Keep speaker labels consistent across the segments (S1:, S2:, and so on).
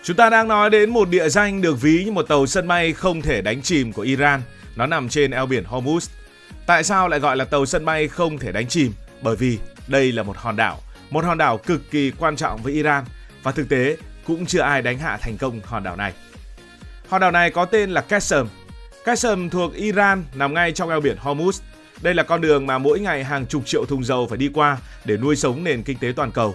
S1: Chúng ta đang nói đến một địa danh được ví như một tàu sân bay không thể đánh chìm của Iran. Nó nằm trên eo biển Hormuz. Tại sao lại gọi là tàu sân bay không thể đánh chìm? Bởi vì đây là một hòn đảo cực kỳ quan trọng với Iran. Và thực tế cũng chưa ai đánh hạ thành công hòn đảo này. Hòn đảo này có tên là Qeshm. Qeshm thuộc Iran, nằm ngay trong eo biển Hormuz. Đây là con đường mà mỗi ngày hàng chục triệu thùng dầu phải đi qua để nuôi sống nền kinh tế toàn cầu.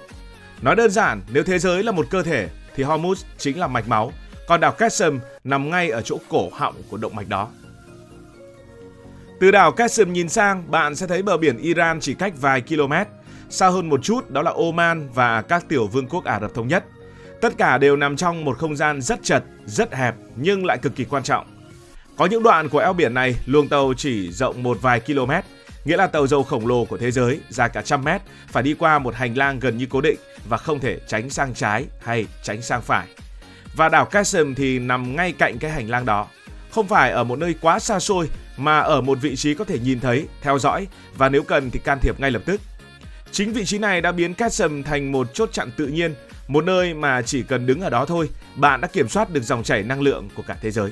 S1: Nói đơn giản, nếu thế giới là một cơ thể thì Hormuz chính là mạch máu, còn đảo Qeshm nằm ngay ở chỗ cổ họng của động mạch đó. Từ đảo Qeshm nhìn sang, bạn sẽ thấy bờ biển Iran chỉ cách vài km. Xa hơn một chút đó là Oman và các tiểu vương quốc Ả Rập Thống Nhất. Tất cả đều nằm trong một không gian rất chật, rất hẹp nhưng lại cực kỳ quan trọng. Có những đoạn của eo biển này, luồng tàu chỉ rộng một vài km, nghĩa là tàu dầu khổng lồ của thế giới dài cả trăm mét phải đi qua một hành lang gần như cố định và không thể tránh sang trái hay tránh sang phải. Và đảo Qeshm thì nằm ngay cạnh cái hành lang đó, không phải ở một nơi quá xa xôi mà ở một vị trí có thể nhìn thấy, theo dõi và nếu cần thì can thiệp ngay lập tức. Chính vị trí này đã biến Qeshm thành một chốt chặn tự nhiên, một nơi mà chỉ cần đứng ở đó thôi, bạn đã kiểm soát được dòng chảy năng lượng của cả thế giới.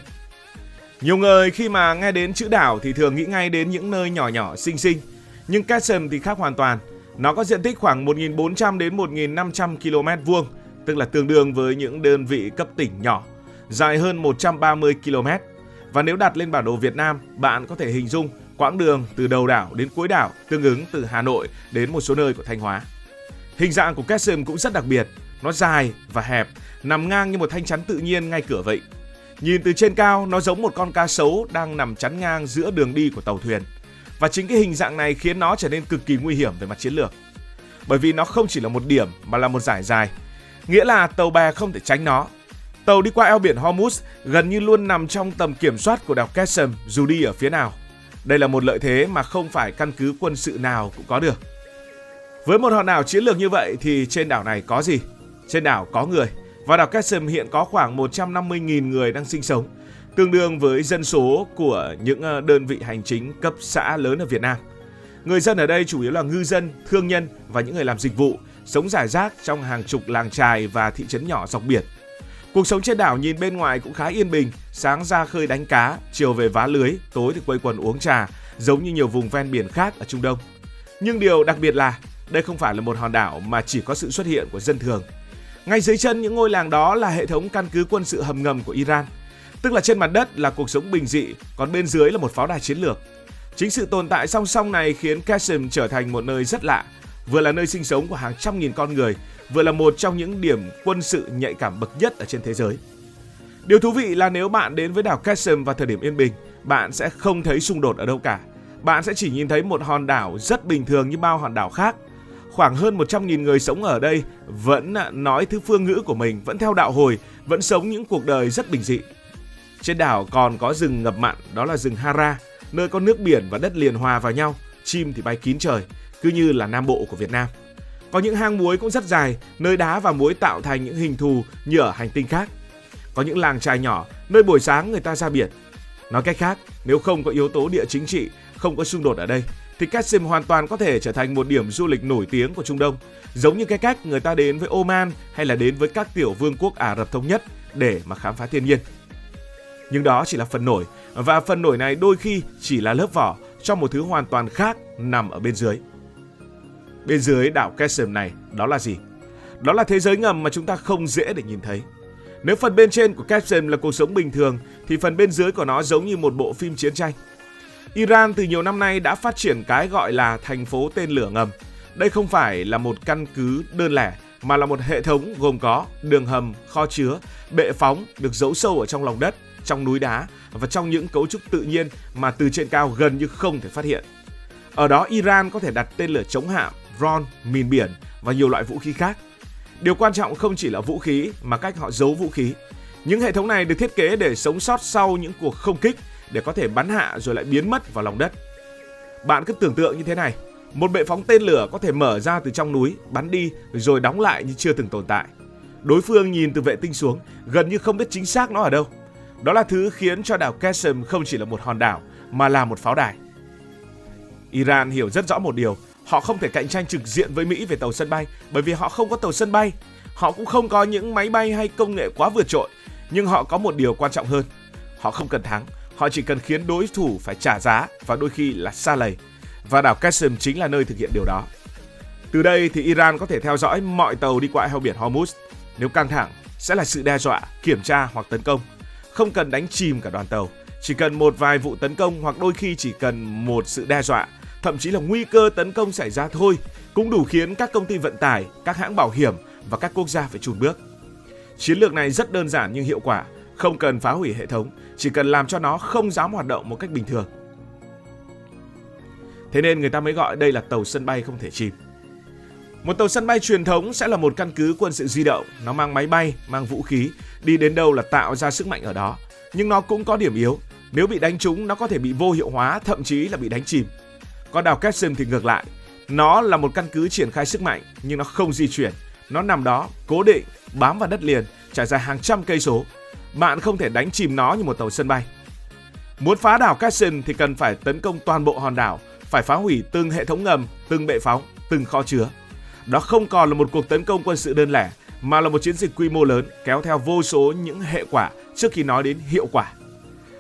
S1: Nhiều người khi mà nghe đến chữ đảo thì thường nghĩ ngay đến những nơi nhỏ nhỏ xinh xinh. Nhưng Qeshm thì khác hoàn toàn. Nó có diện tích khoảng 1.400 đến 1.500 km vuông, tức là tương đương với những đơn vị cấp tỉnh nhỏ, dài hơn 130 km. Và nếu đặt lên bản đồ Việt Nam, bạn có thể hình dung quãng đường từ đầu đảo đến cuối đảo tương ứng từ Hà Nội đến một số nơi của Thanh Hóa. Hình dạng của Qeshm cũng rất đặc biệt. Nó dài và hẹp, nằm ngang như một thanh chắn tự nhiên ngay cửa vịnh. Nhìn từ trên cao, nó giống một con cá sấu đang nằm chắn ngang giữa đường đi của tàu thuyền. Và chính cái hình dạng này khiến nó trở nên cực kỳ nguy hiểm về mặt chiến lược. Bởi vì nó không chỉ là một điểm mà là một dải dài. Nghĩa là tàu bè không thể tránh nó. Tàu đi qua eo biển Hormuz gần như luôn nằm trong tầm kiểm soát của đảo Qeshm dù đi ở phía nào. Đây là một lợi thế mà không phải căn cứ quân sự nào cũng có được. Với một hòn đảo chiến lược như vậy thì trên đảo này có gì? Trên đảo có người. Và đảo Qeshm hiện có khoảng 150.000 người đang sinh sống, tương đương với dân số của những đơn vị hành chính cấp xã lớn ở Việt Nam. Người dân ở đây chủ yếu là ngư dân, thương nhân và những người làm dịch vụ, sống rải rác trong hàng chục làng chài và thị trấn nhỏ dọc biển. Cuộc sống trên đảo nhìn bên ngoài cũng khá yên bình, sáng ra khơi đánh cá, chiều về vá lưới, tối thì quây quần uống trà, giống như nhiều vùng ven biển khác ở Trung Đông. Nhưng điều đặc biệt là đây không phải là một hòn đảo mà chỉ có sự xuất hiện của dân thường. Ngay dưới chân những ngôi làng đó là hệ thống căn cứ quân sự hầm ngầm của Iran. Tức là trên mặt đất là cuộc sống bình dị, còn bên dưới là một pháo đài chiến lược. Chính sự tồn tại song song này khiến Qeshm trở thành một nơi rất lạ, vừa là nơi sinh sống của hàng trăm nghìn con người, vừa là một trong những điểm quân sự nhạy cảm bậc nhất ở trên thế giới. Điều thú vị là nếu bạn đến với đảo Qeshm vào thời điểm yên bình, bạn sẽ không thấy xung đột ở đâu cả. Bạn sẽ chỉ nhìn thấy một hòn đảo rất bình thường như bao hòn đảo khác. Khoảng hơn 100.000 người sống ở đây vẫn nói thứ phương ngữ của mình, vẫn theo đạo Hồi, vẫn sống những cuộc đời rất bình dị. Trên đảo còn có rừng ngập mặn, đó là rừng Hara, nơi có nước biển và đất liền hòa vào nhau, chim thì bay kín trời, cứ như là Nam Bộ của Việt Nam. Có những hang muối cũng rất dài, nơi đá và muối tạo thành những hình thù như ở hành tinh khác. Có những làng chài nhỏ, nơi buổi sáng người ta ra biển. Nói cách khác, nếu không có yếu tố địa chính trị, không có xung đột ở đây, thì Qeshm hoàn toàn có thể trở thành một điểm du lịch nổi tiếng của Trung Đông, giống như cái cách người ta đến với Oman hay là đến với các tiểu vương quốc Ả Rập Thống Nhất để mà khám phá thiên nhiên. Nhưng đó chỉ là phần nổi, và phần nổi này đôi khi chỉ là lớp vỏ cho một thứ hoàn toàn khác nằm ở bên dưới. Bên dưới đảo Qeshm này, đó là gì? Đó là thế giới ngầm mà chúng ta không dễ để nhìn thấy. Nếu phần bên trên của Qeshm là cuộc sống bình thường, thì phần bên dưới của nó giống như một bộ phim chiến tranh. Iran từ nhiều năm nay đã phát triển cái gọi là thành phố tên lửa ngầm. Đây không phải là một căn cứ đơn lẻ, mà là một hệ thống gồm có đường hầm, kho chứa, bệ phóng được giấu sâu ở trong lòng đất, trong núi đá và trong những cấu trúc tự nhiên mà từ trên cao gần như không thể phát hiện. Ở đó Iran có thể đặt tên lửa chống hạm, drone, mìn biển và nhiều loại vũ khí khác. Điều quan trọng không chỉ là vũ khí mà cách họ giấu vũ khí. Những hệ thống này được thiết kế để sống sót sau những cuộc không kích, để có thể bắn hạ rồi lại biến mất vào lòng đất. Bạn cứ tưởng tượng như thế này, một bệ phóng tên lửa có thể mở ra từ trong núi, bắn đi rồi đóng lại như chưa từng tồn tại. Đối phương nhìn từ vệ tinh xuống, gần như không biết chính xác nó ở đâu. Đó là thứ khiến cho đảo Qeshm không chỉ là một hòn đảo mà là một pháo đài. Iran hiểu rất rõ một điều, họ không thể cạnh tranh trực diện với Mỹ về tàu sân bay bởi vì họ không có tàu sân bay. Họ cũng không có những máy bay hay công nghệ quá vượt trội, nhưng họ có một điều quan trọng hơn. Họ không cần thắng, họ chỉ cần khiến đối thủ phải trả giá và đôi khi là sa lầy. Và đảo Qasem chính là nơi thực hiện điều đó. Từ đây thì Iran có thể theo dõi mọi tàu đi qua eo biển Hormuz. Nếu căng thẳng, sẽ là sự đe dọa, kiểm tra hoặc tấn công. Không cần đánh chìm cả đoàn tàu, chỉ cần một vài vụ tấn công hoặc đôi khi chỉ cần một sự đe dọa, thậm chí là nguy cơ tấn công xảy ra thôi, cũng đủ khiến các công ty vận tải, các hãng bảo hiểm và các quốc gia phải chùn bước. Chiến lược này rất đơn giản nhưng hiệu quả, không cần phá hủy hệ thống, chỉ cần làm cho nó không dám hoạt động một cách bình thường. Thế nên người ta mới gọi đây là tàu sân bay không thể chìm. Một tàu sân bay truyền thống sẽ là một căn cứ quân sự di động, nó mang máy bay, mang vũ khí, đi đến đâu là tạo ra sức mạnh ở đó. Nhưng nó cũng có điểm yếu, nếu bị đánh trúng nó có thể bị vô hiệu hóa, thậm chí là bị đánh chìm. Còn đảo Qasem thì ngược lại, nó là một căn cứ triển khai sức mạnh nhưng nó không di chuyển, nó nằm đó cố định, bám vào đất liền, trải dài hàng trăm cây số. Bạn không thể đánh chìm nó như một tàu sân bay. Muốn phá đảo Qasem thì cần phải tấn công toàn bộ hòn đảo, phải phá hủy từng hệ thống ngầm, từng bệ phóng, từng kho chứa. Đó không còn là một cuộc tấn công quân sự đơn lẻ, mà là một chiến dịch quy mô lớn kéo theo vô số những hệ quả trước khi nói đến hiệu quả.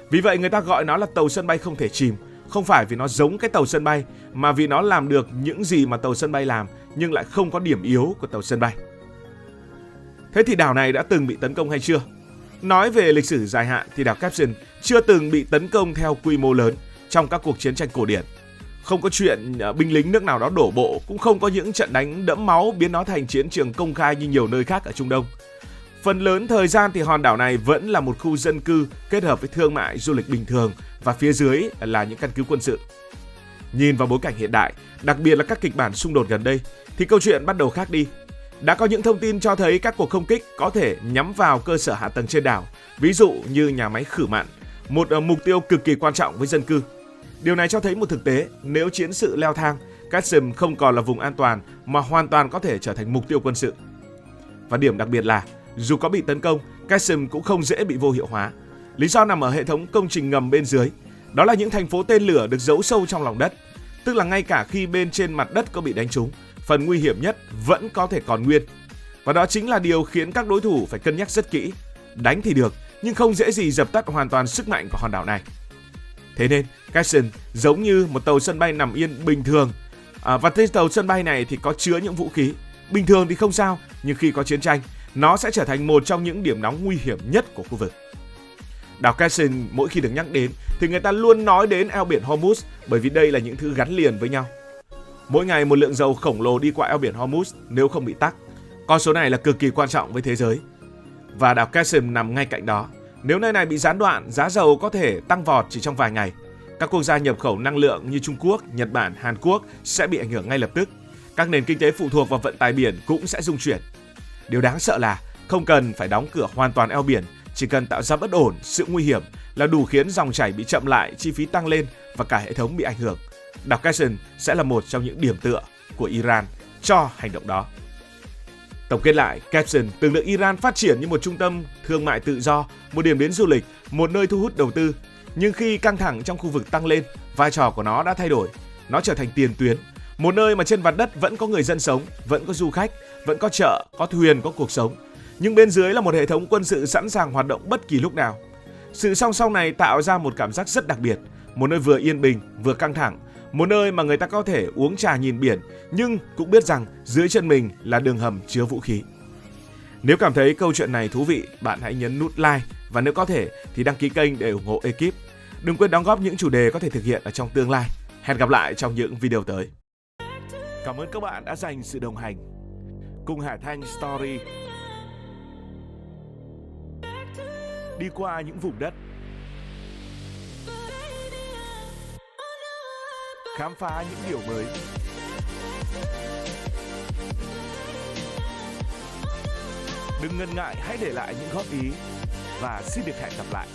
S1: Vì vậy người ta gọi nó là tàu sân bay không thể chìm, không phải vì nó giống cái tàu sân bay, mà vì nó làm được những gì mà tàu sân bay làm nhưng lại không có điểm yếu của tàu sân bay. Thế thì đảo này đã từng bị tấn công hay chưa? Nói về lịch sử dài hạn thì đảo Qasem chưa từng bị tấn công theo quy mô lớn trong các cuộc chiến tranh cổ điển. Không có chuyện binh lính nước nào đó đổ bộ, cũng không có những trận đánh đẫm máu biến nó thành chiến trường công khai như nhiều nơi khác ở Trung Đông. Phần lớn thời gian thì hòn đảo này vẫn là một khu dân cư kết hợp với thương mại du lịch bình thường và phía dưới là những căn cứ quân sự. Nhìn vào bối cảnh hiện đại, đặc biệt là các kịch bản xung đột gần đây, thì câu chuyện bắt đầu khác đi. Đã có những thông tin cho thấy các cuộc không kích có thể nhắm vào cơ sở hạ tầng trên đảo, ví dụ như nhà máy khử mặn, một mục tiêu cực kỳ quan trọng với dân cư. Điều này cho thấy một thực tế, nếu chiến sự leo thang, Qasem không còn là vùng an toàn mà hoàn toàn có thể trở thành mục tiêu quân sự. Và điểm đặc biệt là, dù có bị tấn công, Qasem cũng không dễ bị vô hiệu hóa. Lý do nằm ở hệ thống công trình ngầm bên dưới. Đó là những thành phố tên lửa được giấu sâu trong lòng đất. Tức là ngay cả khi bên trên mặt đất có bị đánh trúng, phần nguy hiểm nhất vẫn có thể còn nguyên. Và đó chính là điều khiến các đối thủ phải cân nhắc rất kỹ. Đánh thì được, nhưng không dễ gì dập tắt hoàn toàn sức mạnh của hòn đảo này. Thế nên, Qasem giống như một tàu sân bay nằm yên bình thường. Và trên tàu sân bay này thì có chứa những vũ khí. Bình thường thì không sao, nhưng khi có chiến tranh, nó sẽ trở thành một trong những điểm nóng nguy hiểm nhất của khu vực. Đảo Qasem mỗi khi được nhắc đến thì người ta luôn nói đến eo biển Hormuz, bởi vì đây là những thứ gắn liền với nhau. Mỗi ngày một lượng dầu khổng lồ đi qua eo biển Hormuz nếu không bị tắc. Con số này là cực kỳ quan trọng với thế giới. Và đảo Qasem nằm ngay cạnh đó. Nếu nơi này bị gián đoạn, giá dầu có thể tăng vọt chỉ trong vài ngày. Các quốc gia nhập khẩu năng lượng như Trung Quốc, Nhật Bản, Hàn Quốc sẽ bị ảnh hưởng ngay lập tức. Các nền kinh tế phụ thuộc vào vận tải biển cũng sẽ rung chuyển. Điều đáng sợ là không cần phải đóng cửa hoàn toàn eo biển, chỉ cần tạo ra bất ổn, sự nguy hiểm là đủ khiến dòng chảy bị chậm lại, chi phí tăng lên và cả hệ thống bị ảnh hưởng. Đảo Qasem sẽ là một trong những điểm tựa của Iran cho hành động đó. Tổng kết lại, Qasem từng được Iran phát triển như một trung tâm thương mại tự do, một điểm đến du lịch, một nơi thu hút đầu tư. Nhưng khi căng thẳng trong khu vực tăng lên, vai trò của nó đã thay đổi. Nó trở thành tiền tuyến, một nơi mà trên mặt đất vẫn có người dân sống, vẫn có du khách, vẫn có chợ, có thuyền, có cuộc sống. Nhưng bên dưới là một hệ thống quân sự sẵn sàng hoạt động bất kỳ lúc nào. Sự song song này tạo ra một cảm giác rất đặc biệt, một nơi vừa yên bình, vừa căng thẳng, một nơi mà người ta có thể uống trà nhìn biển, nhưng cũng biết rằng dưới chân mình là đường hầm chứa vũ khí. Nếu cảm thấy câu chuyện này thú vị, bạn hãy nhấn nút like và nếu có thể thì đăng ký kênh để ủng hộ ekip. Đừng quên đóng góp những chủ đề có thể thực hiện ở trong tương lai. Hẹn gặp lại trong những video tới. Cảm ơn các bạn đã dành sự đồng hành cùng Hải Thanh Story đi qua những vùng đất, khám phá những điều mới. Đừng ngần ngại, hãy để lại những góp ý và xin được hẹn gặp lại.